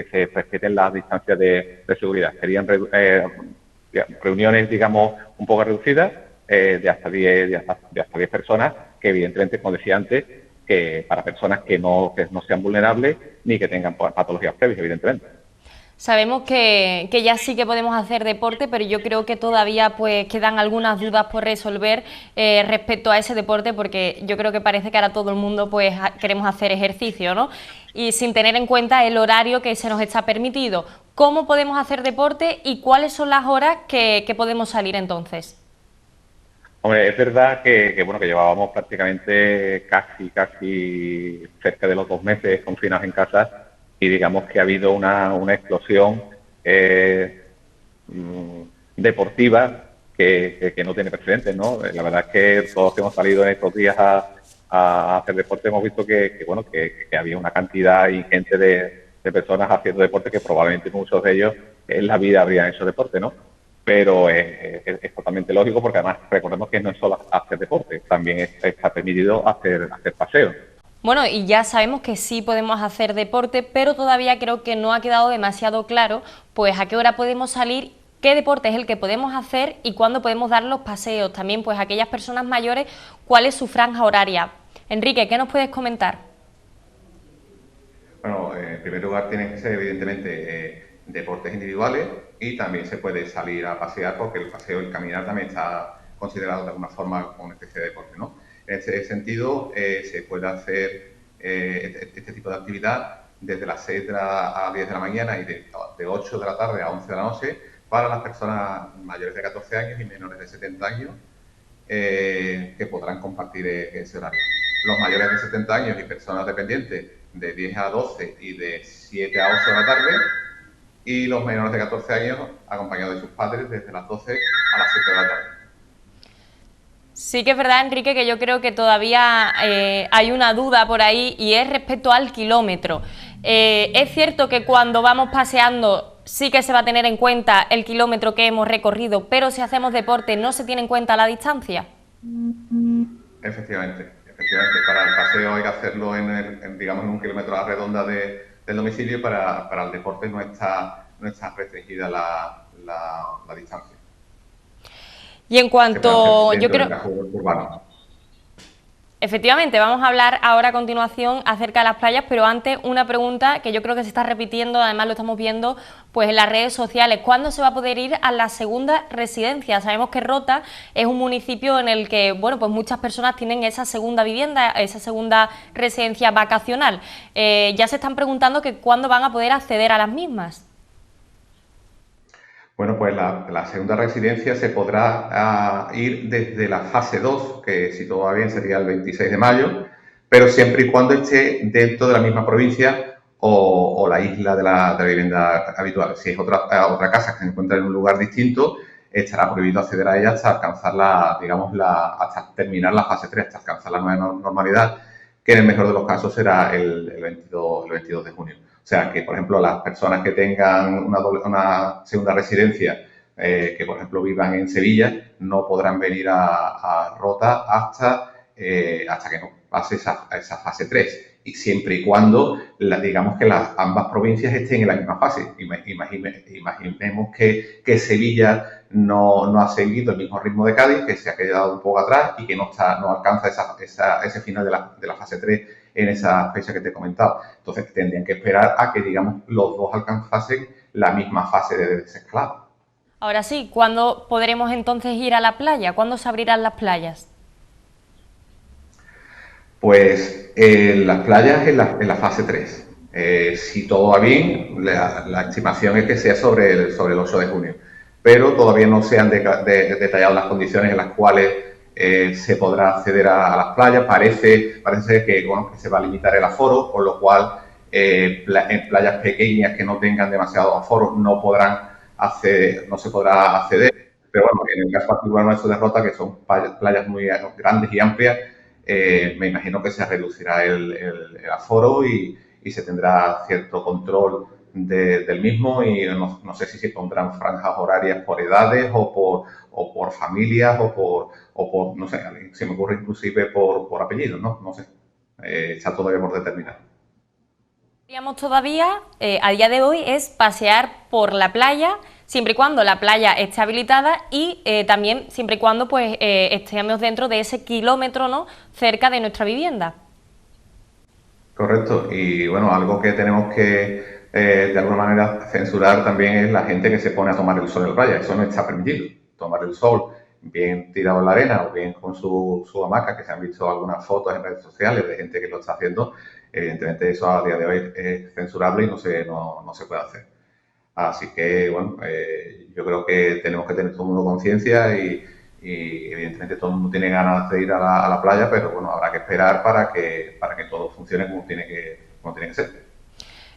se respeten las distancias de seguridad. Serían reuniones, digamos, un poco reducidas, de hasta 10 personas, que evidentemente, como decía antes, que para personas que no sean vulnerables ni que tengan patologías previas, evidentemente. Sabemos que ya sí que podemos hacer deporte, pero yo creo que todavía pues quedan algunas dudas por resolver respecto a ese deporte, porque yo creo que parece que ahora todo el mundo pues queremos hacer ejercicio, ¿no? Y sin tener en cuenta el horario que se nos está permitido. ¿Cómo podemos hacer deporte y cuáles son las horas que podemos salir entonces? Hombre, es verdad que llevábamos prácticamente casi cerca de los 2 meses confinados en casa, y digamos que ha habido una explosión deportiva que no tiene precedentes, ¿no? La verdad es que todos que hemos salido en estos días a hacer deporte hemos visto que había una cantidad ingente de personas haciendo deporte que probablemente muchos de ellos en la vida habrían hecho deporte, ¿no? Pero es totalmente lógico porque además recordemos que no es solo hacer deporte, también está permitido hacer paseos. Bueno, y ya sabemos que sí podemos hacer deporte, pero todavía creo que no ha quedado demasiado claro pues a qué hora podemos salir, qué deporte es el que podemos hacer y cuándo podemos dar los paseos. También pues a aquellas personas mayores, cuál es su franja horaria. Enrique, ¿qué nos puedes comentar? Bueno, en primer lugar tienen que ser evidentemente deportes individuales y también se puede salir a pasear porque el paseo, el caminar también está considerado de alguna forma como una especie de deporte, ¿no? En ese sentido se puede hacer este tipo de actividad desde las 6 a 10 de la mañana y de 8 de la tarde a 11 de la noche para las personas mayores de 14 años y menores de 70 años que podrán compartir ese horario. Los mayores de 70 años y personas dependientes de 10 a 12 y de 7 a 8 de la tarde, y los menores de 14 años acompañados de sus padres desde las 12 a las 7 de la tarde. Sí que es verdad, Enrique, que yo creo que todavía hay una duda por ahí y es respecto al kilómetro. Es cierto que cuando vamos paseando sí que se va a tener en cuenta el kilómetro que hemos recorrido, pero si hacemos deporte no se tiene en cuenta la distancia. Efectivamente. Para el paseo hay que hacerlo digamos, en un kilómetro a la redonda del domicilio y para el deporte no está restringida la distancia. Y en cuanto, yo creo, urbano. efectivamente, vamos a hablar ahora a continuación acerca de las playas, pero antes una pregunta que yo creo que se está repitiendo, además lo estamos viendo pues en las redes sociales. ¿Cuándo se va a poder ir a la segunda residencia? Sabemos que Rota es un municipio en el que, bueno, pues muchas personas tienen esa segunda vivienda, esa segunda residencia vacacional. Ya se están preguntando que cuándo van a poder acceder a las mismas. Bueno, pues la segunda residencia se podrá ir desde la fase 2, que si todo va bien sería el 26 de mayo, pero siempre y cuando esté dentro de la misma provincia o la isla de la vivienda habitual. Si es otra casa que se encuentra en un lugar distinto, estará prohibido acceder a ella hasta alcanzar hasta terminar la fase 3, hasta alcanzar la nueva normalidad, que en el mejor de los casos será el 22 de junio. O sea que, por ejemplo, las personas que tengan una segunda residencia, que por ejemplo vivan en Sevilla, no podrán venir a Rota hasta que no pase esa fase 3. Y siempre y cuando, digamos que ambas provincias estén en la misma fase. Imaginemos que Sevilla no ha seguido el mismo ritmo de Cádiz, que se ha quedado un poco atrás y que no alcanza ese final de la fase 3 en esa fecha que te he comentado. Entonces tendrían que esperar a que, digamos, los dos alcanzasen la misma fase de desescalada. Ahora sí, ¿cuándo podremos entonces ir a la playa? ¿Cuándo se abrirán las playas? Pues las playas en la fase 3. Si todo va bien, la estimación es que sea sobre el 8 de junio. Pero todavía no se han detallado las condiciones en las cuales se podrá acceder a las playas. Parece ser que se va a limitar el aforo, con lo cual en playas pequeñas que no tengan demasiado aforo no se podrá acceder. Pero bueno, en el caso particular nuestro de Rota, que son playas muy grandes y amplias, me imagino que se reducirá el aforo y se tendrá cierto control del mismo, y no sé si se pondrán franjas horarias por edades o por familias o por no sé, se me ocurre inclusive por apellidos, no sé, está todavía por determinar. Todavía, a día de hoy, es pasear por la playa, siempre y cuando la playa esté habilitada y también siempre y cuando pues estemos dentro de ese kilómetro, ¿no?, cerca de nuestra vivienda. Correcto, y bueno, algo que tenemos que de alguna manera censurar también es la gente que se pone a tomar el sol en la playa. Eso no está permitido. Tomar el sol bien tirado en la arena o bien con su hamaca, que se han visto algunas fotos en redes sociales de gente que lo está haciendo. Evidentemente eso a día de hoy es censurable y no se puede hacer. Así que, bueno, yo creo que tenemos que tener todo el mundo conciencia y evidentemente todo el mundo tiene ganas de ir a la playa, pero bueno, habrá que esperar para que todo funcione como tiene que ser.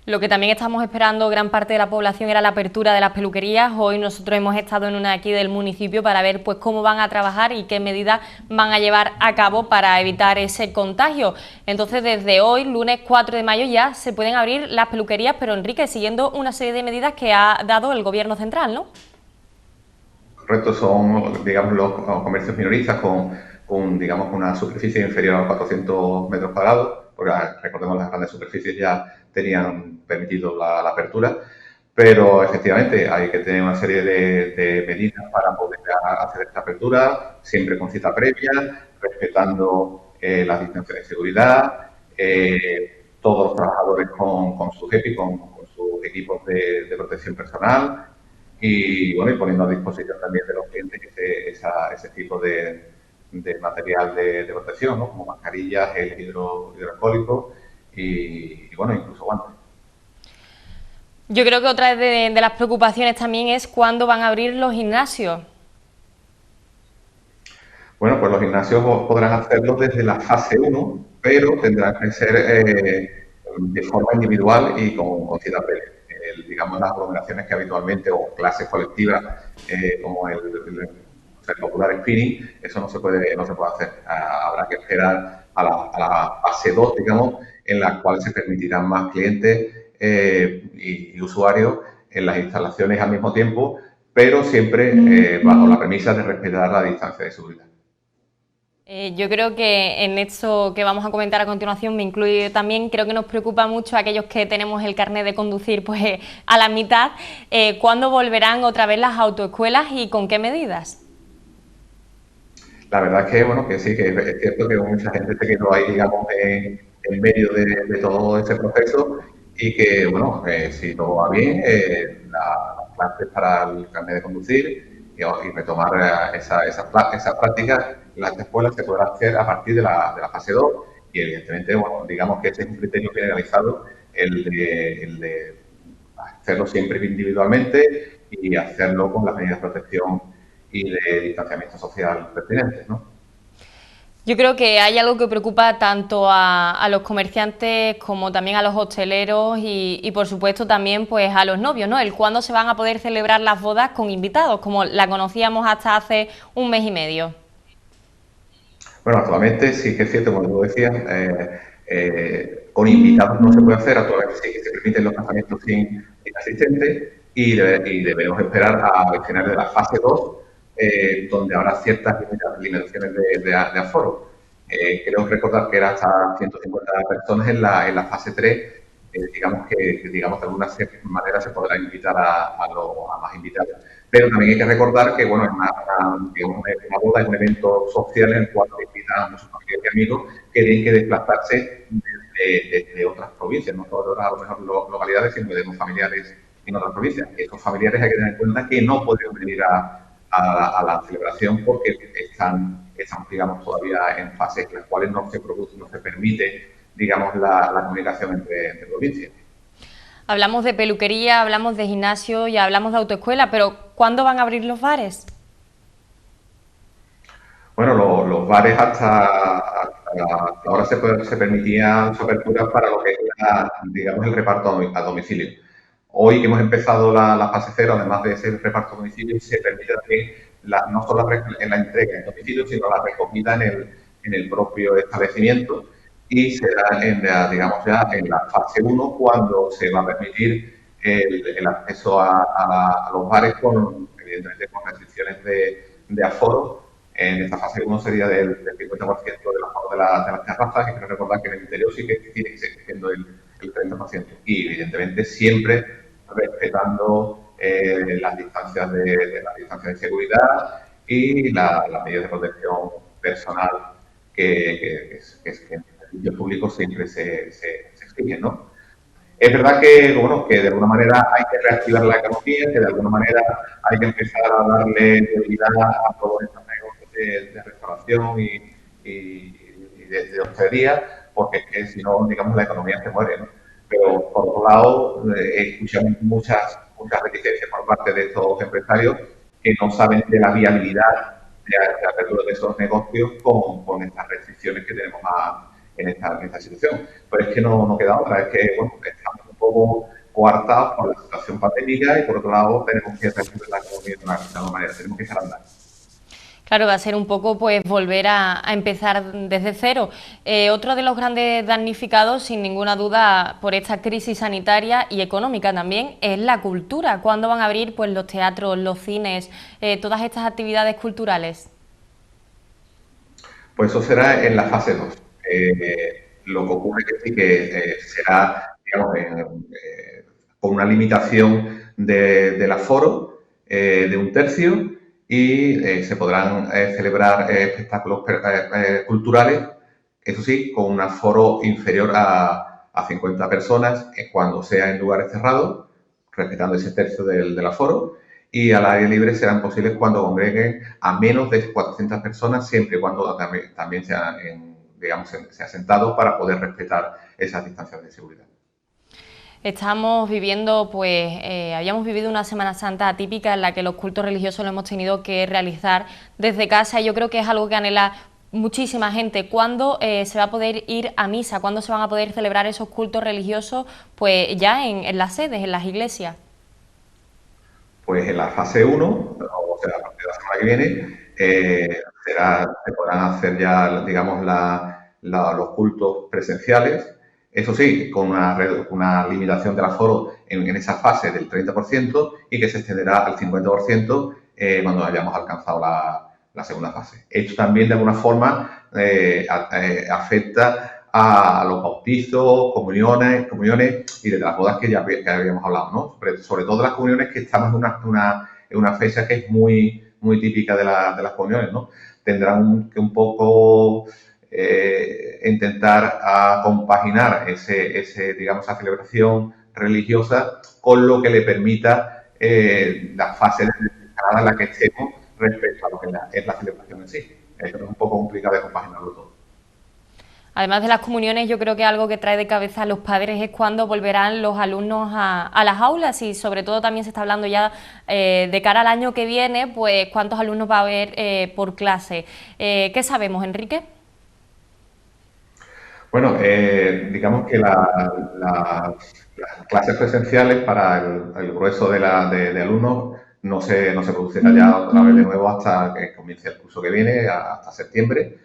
Lo que también estamos esperando gran parte de la población era la apertura de las peluquerías. Hoy nosotros hemos estado en una aquí del municipio para ver pues cómo van a trabajar y qué medidas van a llevar a cabo para evitar ese contagio. Entonces, desde hoy, lunes 4 de mayo, ya se pueden abrir las peluquerías, pero Enrique, siguiendo una serie de medidas que ha dado el Gobierno central, ¿no? Correcto, son, digamos, los comercios minoristas con, digamos, una superficie inferior a los 400 metros cuadrados, porque recordemos las grandes superficies ya tenían permitido la apertura, pero efectivamente hay que tener una serie de medidas para poder hacer esta apertura, siempre con cita previa, respetando las distancias de seguridad, todos los trabajadores con su EPI, con sus equipos de protección personal, y bueno, y poniendo a disposición también de los clientes ese tipo de material de protección, ¿no? Como mascarillas, gel hidroalcohólico y bueno, incluso guantes. Yo creo que otra de las preocupaciones también es cuándo van a abrir los gimnasios. Bueno, pues los gimnasios podrán hacerlo desde la fase 1, pero tendrán que ser de forma individual y con cita previa. Digamos, las aglomeraciones que habitualmente, o clases colectivas, como el popular spinning, eso no se puede hacer. Habrá que esperar a la fase 2, digamos, en la cual se permitirán más clientes y usuarios en las instalaciones al mismo tiempo, pero siempre bajo la premisa de respetar la distancia de seguridad. Yo creo que en esto que vamos a comentar a continuación me incluye también, creo que nos preocupa mucho a aquellos que tenemos el carnet de conducir pues a la mitad. ¿Cuándo volverán otra vez las autoescuelas y con qué medidas? La verdad es que, bueno, que sí, que es cierto que mucha gente se quedó ahí, digamos, en medio de todo ese proceso y que, bueno, si todo va bien, las clases para el carnet de conducir y retomar esa práctica en las escuelas se podrá hacer a partir de la fase 2 y, evidentemente, bueno, digamos que ese es un criterio generalizado, el de hacerlo siempre individualmente y hacerlo con las medidas de protección y de distanciamiento social pertinentes, ¿no? Yo creo que hay algo que preocupa tanto a los comerciantes como también a los hosteleros y por supuesto también pues a los novios, ¿no? El cuándo se van a poder celebrar las bodas con invitados, como la conocíamos hasta hace un mes y medio. Bueno, actualmente sí que es cierto, como tú decías, con invitados no se puede hacer, actualmente sí que se permiten los casamientos sin asistentes y debemos esperar al final de la fase 2, donde habrá ciertas limitaciones de aforo. Creo recordar que era hasta 150 personas en la fase 3, digamos que de alguna manera se podrá invitar a más invitados. Pero también hay que recordar que, bueno, una boda es un evento social en el cual se invitan a muchos familiares y amigos que tienen que desplazarse desde otras provincias, no solo a lo mejor localidades, sino de familiares en otras provincias. Estos familiares hay que tener en cuenta que no pueden venir a la celebración porque están, digamos, todavía en fases en las cuales no se permite, digamos, la comunicación entre provincias. Hablamos de peluquería, hablamos de gimnasio y hablamos de autoescuela, pero ¿cuándo van a abrir los bares? Bueno, los bares hasta ahora se permitían su apertura para lo que es, digamos, el reparto a domicilio. Hoy que hemos empezado la fase 0, además de ese reparto a domicilio, se permite también no solo la entrega en domicilio, sino la recogida en el propio establecimiento. Y será, digamos, ya en la fase 1 cuando se va a permitir el acceso a los bares, evidentemente con restricciones de aforo. En esta fase 1 sería del 50% del aforo de las terrazas, y quiero recordar que en el interior sí que tiene que seguir siendo el 30%. Y evidentemente siempre respetando las distancias de seguridad y las medidas de protección personal que en servicios públicos siempre se exigen, ¿no? Es verdad que, bueno, que de alguna manera hay que reactivar la economía, que de alguna manera hay que empezar a darle prioridad a todos estos negocios de restauración y de hostelería, porque es que si no, digamos, la economía se muere, ¿no? Pero, por otro lado, escuchamos muchas reticencias por parte de estos empresarios que no saben de la viabilidad de apertura de esos negocios con estas restricciones que tenemos en esta situación. Pero es que no queda otra, es que, bueno, estamos un poco coartados por la situación pandémica y por otro lado tenemos que resolver la economía de una manera, tenemos que echar a andar. Claro, va a ser un poco pues volver a empezar desde cero. Otro de los grandes damnificados, sin ninguna duda, por esta crisis sanitaria y económica también, es la cultura. ¿Cuándo van a abrir pues los teatros, los cines, todas estas actividades culturales? Pues eso será en la fase 2. Lo que ocurre que sí que será, digamos, con una limitación del aforo de 1/3 y se podrán celebrar espectáculos culturales, eso sí, con un aforo inferior a 50 personas cuando sea en lugares cerrados, respetando ese tercio del aforo, y al aire libre serán posibles cuando congreguen a menos de 400 personas, siempre y cuando también sea, sea sentado para poder respetar esas distancias de seguridad. Estamos viviendo, pues, habíamos vivido una Semana Santa atípica en la que los cultos religiosos lo hemos tenido que realizar desde casa y yo creo que es algo que anhela muchísima gente. ¿Cuándo se va a poder ir a misa? ¿Cuándo se van a poder celebrar esos cultos religiosos? Pues ya en las sedes, en las iglesias. Pues en la fase 1, o sea, a partir de la semana que viene, se podrán hacer ya, digamos, los cultos presenciales. Eso sí, con una limitación del aforo en esa fase del 30% y que se extenderá al 50% cuando hayamos alcanzado la segunda fase. Esto también, de alguna forma, afecta a los bautizos, comuniones y de las bodas que habíamos hablado, ¿no? Sobre todo las comuniones, que estamos en una fecha que es muy, muy típica de las comuniones, ¿no? Tendrán que un poco intentar compaginar digamos, esa celebración religiosa con lo que le permita la fase en la que estemos respecto a lo que es la celebración en sí. Esto es un poco complicado de compaginarlo todo. Además de las comuniones, yo creo que algo que trae de cabeza a los padres es cuándo volverán los alumnos a las aulas y sobre todo también se está hablando ya de cara al año que viene, pues cuántos alumnos va a haber por clase. ¿Qué sabemos, Enrique? Bueno, digamos que las clases presenciales para el grueso de alumnos no se producirá ya otra vez de nuevo hasta que comience el curso que viene, hasta septiembre,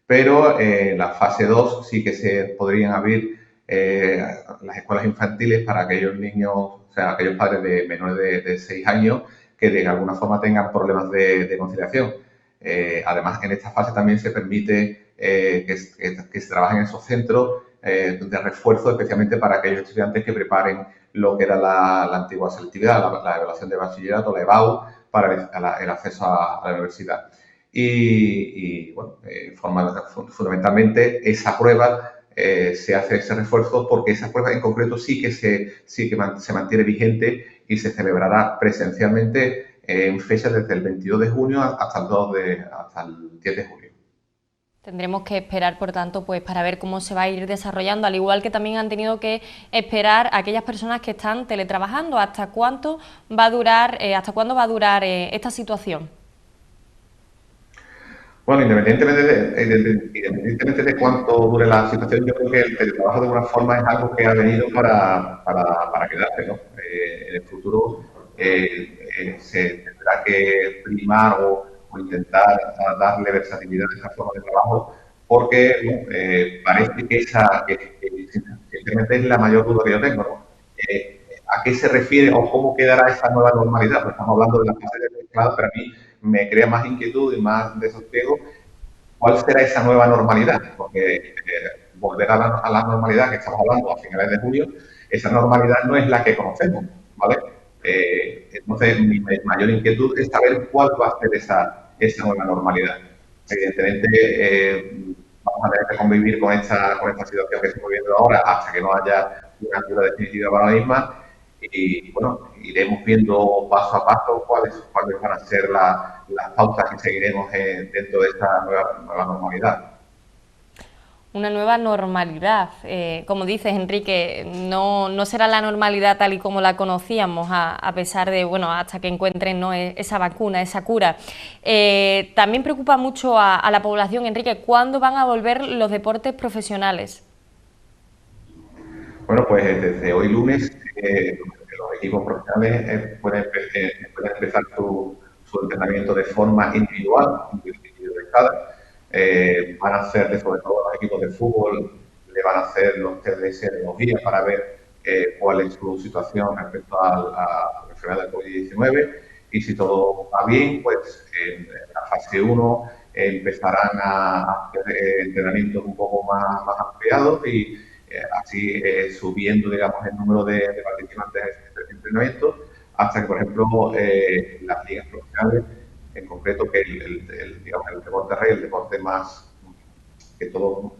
pero en la fase 2 sí que se podrían abrir las escuelas infantiles para aquellos niños, o sea, aquellos padres de menores de 6 años que de alguna forma tengan problemas de conciliación. Además, en esta fase también se permite que se trabajen en esos centros de refuerzo, especialmente para aquellos estudiantes que preparen lo que era la antigua selectividad, la evaluación de bachillerato, la EBAU, para el acceso a la universidad. Y bueno, fundamentalmente esa prueba se hace ese refuerzo porque esa prueba en concreto sí que se mantiene vigente y se celebrará presencialmente en fechas desde el 22 de junio hasta el 10 de julio. Tendremos que esperar, por tanto, pues para ver cómo se va a ir desarrollando, al igual que también han tenido que esperar a aquellas personas que están teletrabajando. ¿Hasta cuándo va a durar esta situación? Bueno, independientemente de cuánto dure la situación, yo creo que el teletrabajo de alguna forma es algo que ha venido para quedarse, ¿no? En el futuro se tendrá que primar o intentar darle versatilidad a esa forma de trabajo, porque parece que simplemente es la mayor duda que yo tengo, ¿no? ¿A qué se refiere o cómo quedará esa nueva normalidad? Pues estamos hablando de la fase de mezclado, pero a mí me crea más inquietud y más desasosiego. ¿Cuál será esa nueva normalidad? Porque volver a la normalidad que estamos hablando a finales de julio, esa normalidad no es la que conocemos, ¿vale? Entonces, mi mayor inquietud es saber cuál va a ser esa nueva normalidad. Evidentemente, vamos a tener que convivir con esta situación que estamos viviendo ahora hasta que no haya una cura definitiva para la misma. Y bueno, iremos viendo paso a paso cuáles van a ser las pautas que seguiremos dentro de esta nueva normalidad. Una nueva normalidad. Como dices, Enrique, no será la normalidad tal y como la conocíamos, a pesar de, bueno, hasta que encuentren, ¿no?, esa vacuna, esa cura. También preocupa mucho a la población, Enrique, ¿cuándo van a volver los deportes profesionales? Bueno, pues desde hoy lunes los equipos profesionales pueden empezar su entrenamiento de forma individualizada. Van a hacer, sobre todo los equipos de fútbol, le van a hacer los test de serología para ver cuál es su situación respecto a la enfermedad del COVID-19, y si todo va bien, pues en la fase 1 empezarán a hacer entrenamientos un poco más ampliados y así subiendo, digamos, el número de participantes de entrenamiento, hasta que, por ejemplo, las ligas profesionales, en concreto, que digamos, el deporte rey, el deporte más que todos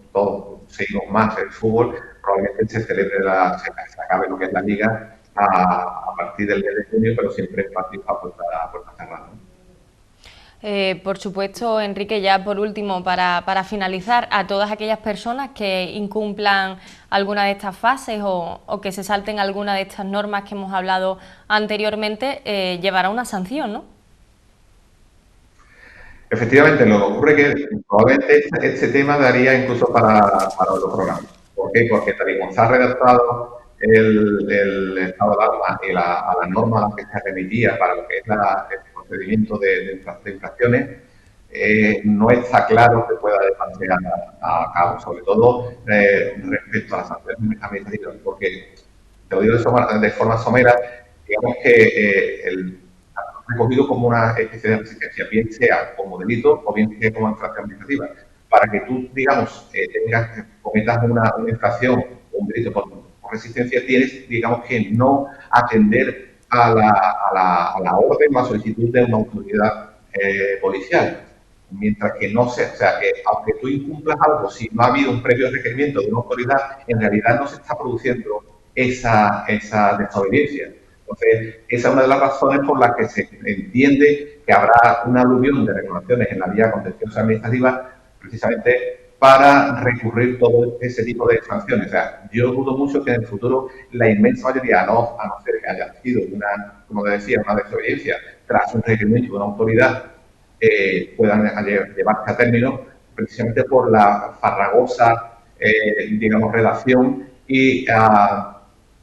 seguimos más, el fútbol, probablemente se celebre, se acabe lo que es la liga a partir del mes de junio, pero siempre participa a puerta cerrada, ¿no? Por supuesto, Enrique, ya por último, para finalizar, a todas aquellas personas que incumplan alguna de estas fases o que se salten alguna de estas normas que hemos hablado anteriormente, llevará una sanción, ¿no? Efectivamente, lo que ocurre es que probablemente este tema daría incluso para otro programa. ¿Por qué? Porque tal y como está redactado el estado de alarma y a la norma a la que se remitía para lo que es el procedimiento de infracciones, no está claro que pueda llevarse a cabo, sobre todo respecto a las sanciones administrativas, porque, te lo digo de forma somera, digamos que recogido como una especie de resistencia, bien sea como delito o bien sea como infracción administrativa. Para que tú, digamos, cometas una infracción o un delito por resistencia, tienes, digamos, que no atender a la orden o a solicitud de una autoridad policial. Mientras que no sea, o sea, que aunque tú incumplas algo, si no ha habido un previo requerimiento de una autoridad, en realidad no se está produciendo esa desobediencia. Entonces, esa es una de las razones por las que se entiende que habrá una aluvión de reclamaciones en la vía contenciosa administrativa, precisamente para recurrir todo ese tipo de sanciones. O sea, yo dudo mucho que en el futuro la inmensa mayoría, a no ser que haya sido como decía, una desobediencia tras un requerimiento de una autoridad, puedan llevarse a término precisamente por la farragosa, digamos, redacción y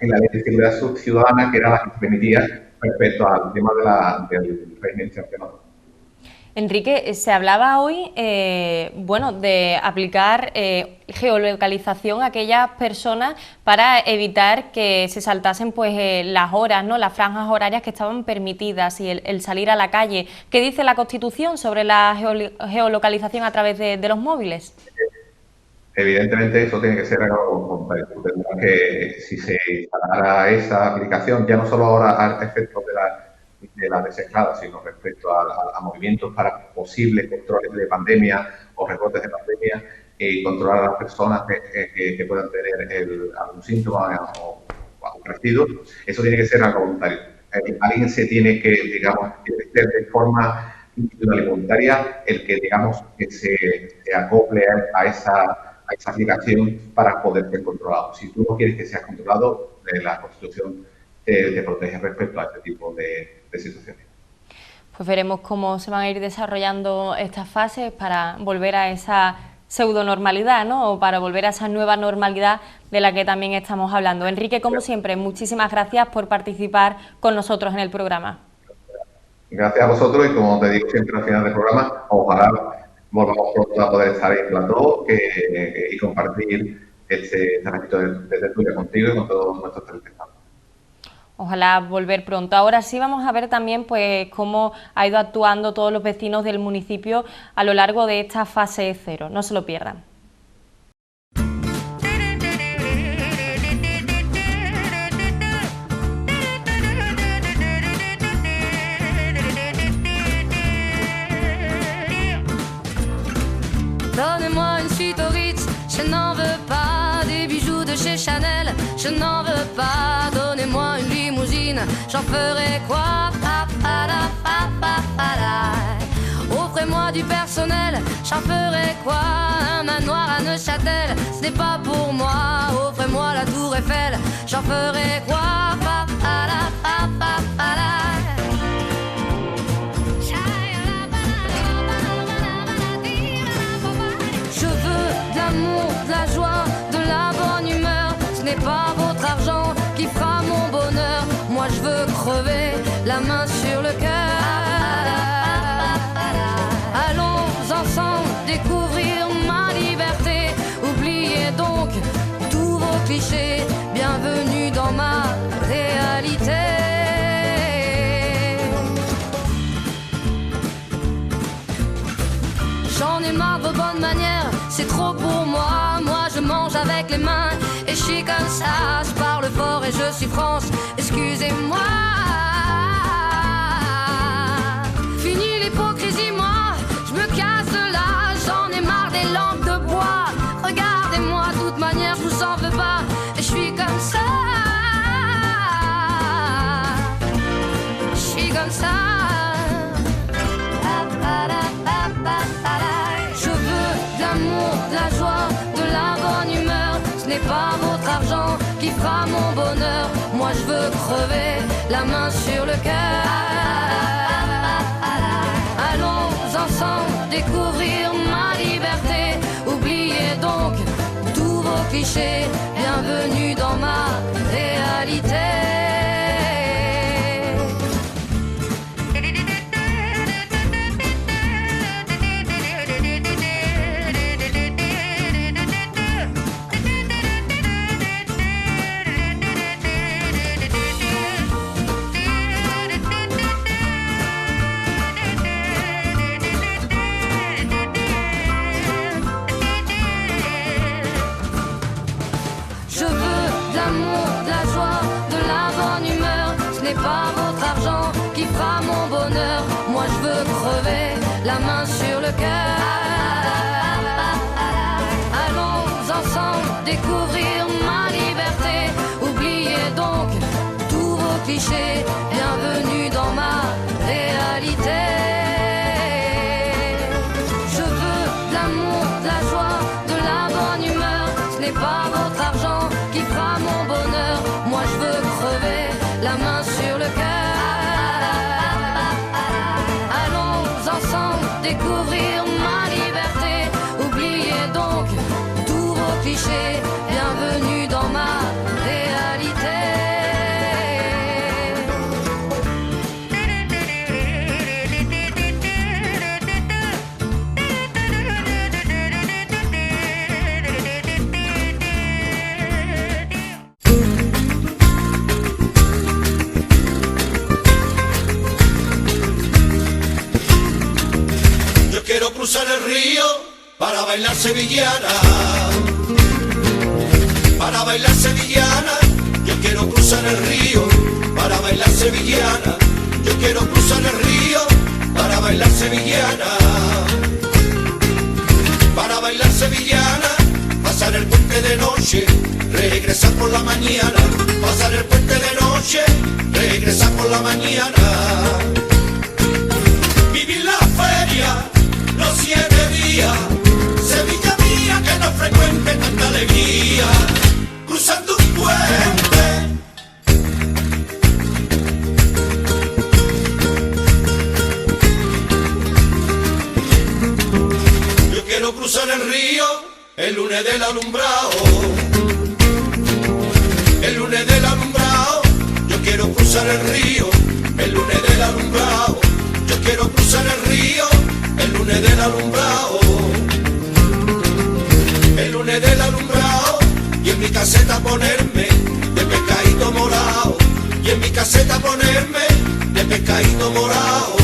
en la Ley de Seguridad Ciudadana, que era la que permitía respecto al tema del régimen sancionador. Enrique, se hablaba hoy, bueno, de aplicar geolocalización a aquellas personas para evitar que se saltasen pues las horas, ¿no?, las franjas horarias que estaban permitidas y el salir a la calle. ¿Qué dice la Constitución sobre la geolocalización a través de los móviles? Evidentemente eso tiene que ser algo tendrá que, si se instalara esa aplicación, ya no solo ahora a efectos de la desescalada, sino respecto a movimientos para posibles controles de pandemia o recortes de pandemia, y controlar a las personas que puedan tener algún síntoma o algo parecido, eso tiene que ser algo voluntario. Alguien se tiene que, digamos, ser de forma individual y voluntaria el que, digamos, que se acople a esa aplicación para poder ser controlado. Si tú no quieres que seas controlado, la Constitución te protege respecto a este tipo de situaciones. Pues veremos cómo se van a ir desarrollando estas fases para volver a esa pseudonormalidad, ¿no?, o para volver a esa nueva normalidad de la que también estamos hablando. Enrique, como siempre, muchísimas gracias por participar con nosotros en el programa. Gracias a vosotros, y como te digo siempre al final del programa, ojalá volvamos pronto a poder estar en plató y compartir este ratito de tertulia contigo y con todos nuestros telespectadores. Ojalá volver pronto. Ahora sí vamos a ver también pues cómo ha ido actuando todos los vecinos del municipio a lo largo de esta fase 0. No se lo pierdan. Donnez-moi une suite au Ritz, je n'en veux pas. Des bijoux de chez Chanel, je n'en veux pas. Donnez-moi une limousine, j'en ferai quoi? Offrez-moi du personnel, j'en ferai quoi? Un manoir à Neuchâtel, ce n'est pas pour moi. Offrez-moi la tour Eiffel, j'en ferai quoi? Je veux de l'amour, de la joie, de la bonne humeur. Ce n'est pas votre crever la main sur le cœur. Allons ensemble découvrir ma liberté. Oubliez donc tous vos clichés. Bienvenue dans ma réalité. J'en ai marre de vos bonnes manières, c'est trop pour moi. Moi je mange avec les mains et je suis comme ça. Je parle fort et je suis France, excusez-moi. Fini l'hypocrisie, moi, je me casse de là. J'en ai marre des lampes de bois. Regardez-moi, de toute manière je vous en veux pas. Et je suis comme ça. Je suis comme ça. De la joie, de la bonne humeur. Ce n'est pas votre argent qui fera mon bonheur. Moi je veux crever la main sur le cœur. Allons ensemble découvrir ma liberté. Oubliez donc tous vos clichés. Bienvenue dans ma réalité. Pas votre argent qui fera mon bonheur. Moi je veux crever la main sur le cœur. Allons ensemble découvrir ma liberté. Oubliez donc tous vos clichés. Bienvenue dans ma réalité. Je veux de l'amour, de la joie, de la bonne humeur. Ce n'est pas votre argent qui fera mon bonheur. Moi je veux crever la main sur le cœur. Allons ensemble découvrir ma liberté. Oubliez donc tous vos clichés. Bienvenue dans ma réalité. Quiero cruzar el río para bailar sevillana. Para bailar sevillana. Yo quiero cruzar el río para bailar sevillana. Yo quiero cruzar el río para bailar sevillana. Para bailar sevillana. Pasar el puente de noche, regresar por la mañana. Pasar el puente de noche, regresar por la mañana. Vivir la feria los 7 días, Sevilla mía que no frecuente tanta alegría, cruzando un puente. Yo quiero cruzar el río el lunes del alumbrado. El lunes del alumbrado, yo quiero cruzar el río el lunes del alumbrado. Yo quiero cruzar el río el lunes del alumbrado, el lunes del alumbrado, y en mi caseta ponerme de pescadito morado, y en mi caseta ponerme de pescadito morado.